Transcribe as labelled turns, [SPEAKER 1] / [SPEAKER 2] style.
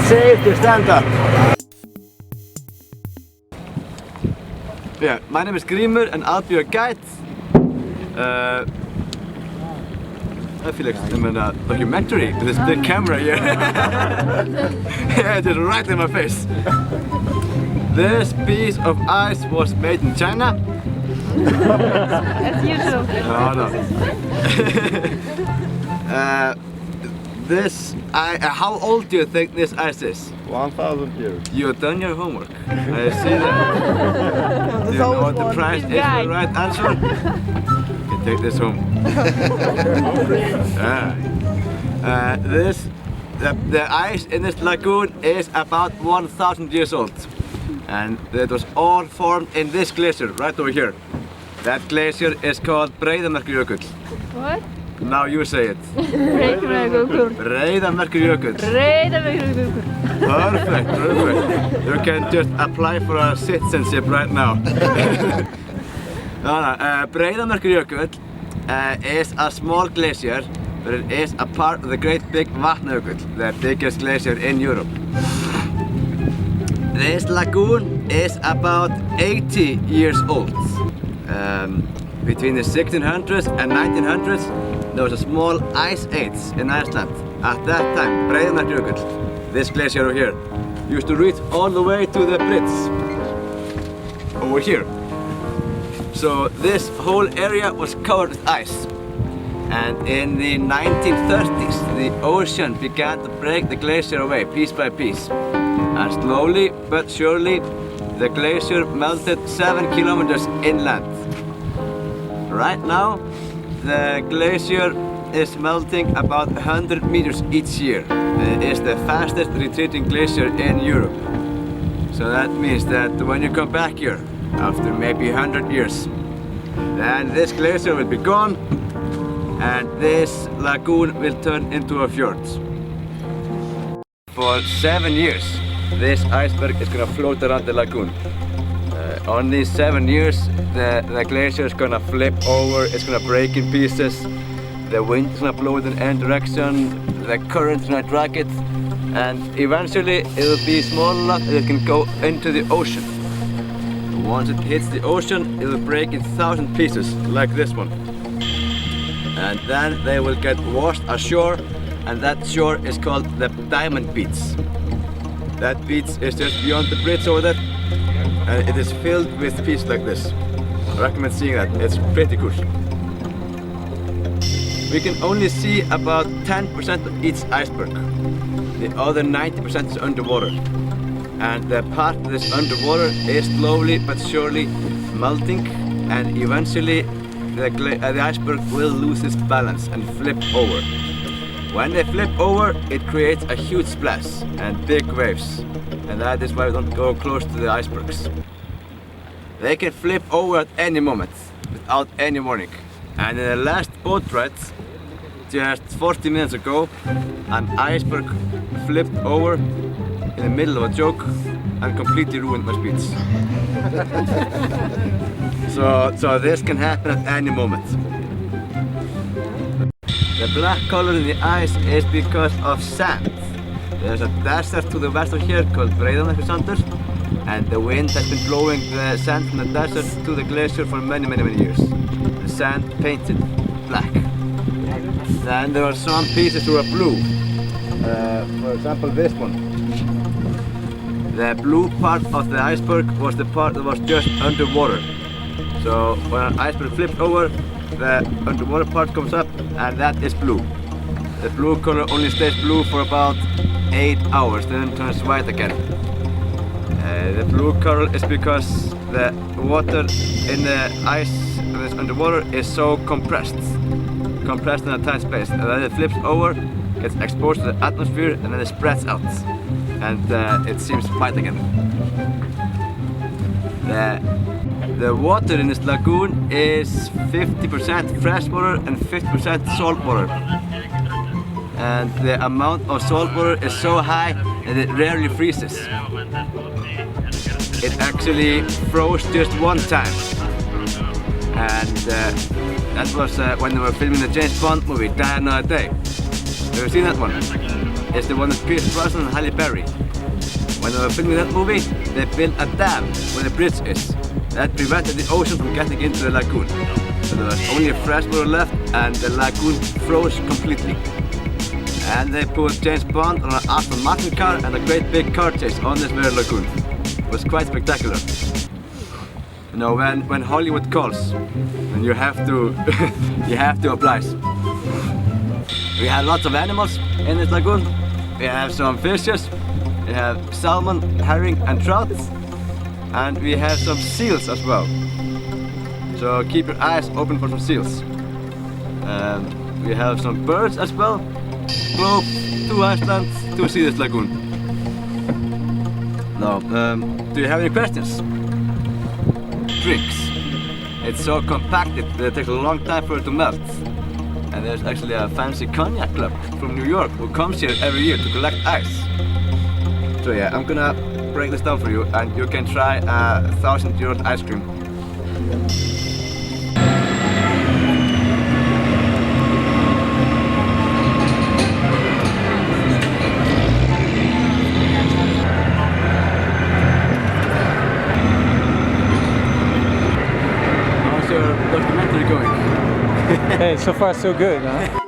[SPEAKER 1] safe to stand up. Yeah, my name is Grímur and I'll be your guide. I feel like I'm in a documentary with this big camera here. Yeah, just right in my face. This piece of ice was made in China.
[SPEAKER 2] As usual.
[SPEAKER 1] No. How old do you think this ice is?
[SPEAKER 3] 1,000 years.
[SPEAKER 1] You've done your homework. I see that. Do you know what the prize is for the right answer? You can take this home. The ice in this lagoon is about 1,000 years old. And it was all formed in this glacier right over here. That glacier is called Breiðamerkurjökull.
[SPEAKER 2] What?
[SPEAKER 1] Now you say it.
[SPEAKER 2] Breiðamerkurjökull.
[SPEAKER 1] Breiðamerkurjökull.
[SPEAKER 2] Breiðamerkurjökull.
[SPEAKER 1] Perfect. You can just apply for a citizenship right now. Breiðamerkurjökull is a small glacier, but it is a part of the great big Vatnajökull, the biggest glacier in Europe. This lagoon is about 80 years old. Between the 1600s and 1900s, there was a small ice age in Iceland. At that time, Breiðamerkurjökull, this glacier over here, used to reach all the way to the bridge over here. So this whole area was covered with ice. And in the 1930s, the ocean began to break the glacier away piece by piece. And slowly but surely, the glacier melted 7 kilometers inland. Right now, the glacier is melting about 100 meters each year. It is the fastest retreating glacier in Europe. So that means that when you come back here, after maybe 100 years, then this glacier will be gone and this lagoon will turn into a fjord. For 7 years, this iceberg is going to float around the lagoon. On these 7 years, the glacier is going to flip over, it's going to break in pieces, the wind is going to blow in any direction, the current is going to drag it, and eventually it will be small enough that it can go into the ocean. Once it hits the ocean, it will break in 1,000 pieces, like this one. And then they will get washed ashore, and that shore is called the Diamond Beach. That beach is just beyond the bridge over there, and it is filled with pieces like this. I recommend seeing that, it's pretty cool. We can only see about 10% of each iceberg. The other 90% is underwater. And the part that is underwater is slowly but surely melting, and eventually the iceberg will lose its balance and flip over. When they flip over, it creates a huge splash and big waves, and that is why we don't go close to the icebergs. They can flip over at any moment, without any warning. And in the last boat ride, just 40 minutes ago, an iceberg flipped over in the middle of a joke and completely ruined my speech. So this can happen at any moment. The black color in the ice is because of sand. There's a desert to the west of here called Breiðamerkursandur, and the wind has been blowing the sand from the desert to the glacier for many years. The sand painted black. Then there are some pieces that are blue. For example, this one. The blue part of the iceberg was the part that was just underwater. So when an iceberg flips over, the underwater part comes up, and that is blue. The blue color only stays blue for about 8 hours, then it turns white again. The blue color is because the water in the ice that is underwater is so compressed in a tight space, and then it flips over, gets exposed to the atmosphere, and then it spreads out, and it seems white again. The water in this lagoon is 50% fresh water and 50% salt water. And the amount of salt water is so high that it rarely freezes. It actually froze just one time. And that was when they were filming the James Bond movie, Die Another Day. Have you seen that one? is the one with Pierce Brosnan and Halle Berry. When they were filming that movie, they built a dam where the bridge is. That prevented the ocean from getting into the lagoon. So there was only fresh water left and the lagoon froze completely. And they put James Bond on an Aston Martin car and a great big car chase on this very lagoon. It was quite spectacular. You know, when Hollywood calls, then you have to you have to oblige. We have lots of animals in this lagoon. We have some fishes. We have salmon, herring and trout. And we have some seals as well. So keep your eyes open for some seals. We have some birds as well. Globe to Iceland to see this lagoon. Now, do you have any questions? Drinks. It's so compacted that it takes a long time for it to melt. And there's actually a fancy cognac club from New York who comes here every year to collect ice. So yeah, I'm gonna break this down for you and you can try a 1,000-year-old ice cream. How's your documentary going?
[SPEAKER 3] Hey, so far so good, huh?